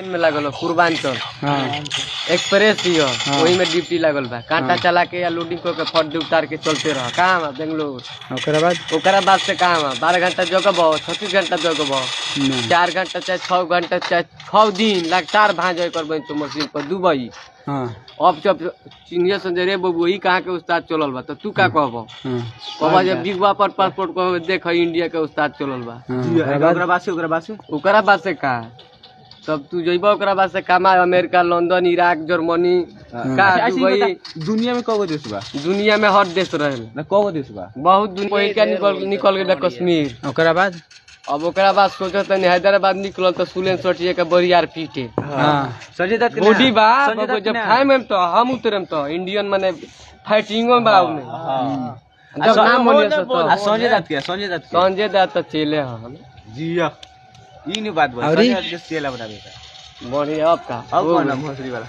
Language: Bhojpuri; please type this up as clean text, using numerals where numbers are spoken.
में लागल पूर्वांचल हाँ एक्सप्रेस ही हो हाँ। वही में ड्यूटी लागल बा कांटा हाँ। चला के या लोडिंग करके फट उतार के चलते रह कहाँ बा बेंगलोर ओकरा बाद से कहाँ बा 12 घंटा जगब 36 घंटा जगब नहीं। 4 घंटा चाहे 6 घंटा चाहे 6 दिन लगातार भांज कर तो मशीन पर दुबई हाँ अब जब सीनियर संजय रे बबू ही कहाँ के उस्ताद चलल बा तो तू का कहब हाँ कहबा जब बिगवा पर पासपोर्ट को देख इंडिया के उस्ताद चलल बा ओकरा बाद से का तब तू जइबा ओकरा बाद से कमा अमेरिका लंदन इराक जर्मनी का दुबई दुनिया में कगो देश बा दुनिया में हर देश रहेला ना कगो देश बा बहुत दुनिया क्या निकल गया कश्मीर ओकरा बाद अब ओकरा बाद सोचो तनी हैदराबाद निकलल तो सुलेन सटिए के बरियार पीटे हाँ संजय दत्त बॉडी बा बाबू जब फाइम में तो हम उतरम तो इंडियन माने फाइटिंगो में बाबू ने जब नाम बोलिए तो संजय दत्त तो चले हम जिया ई नहीं बात बा अरे? संजय दत्त के चेला बना देता बढ़िया अब का अब कौन है भोसड़ी वाला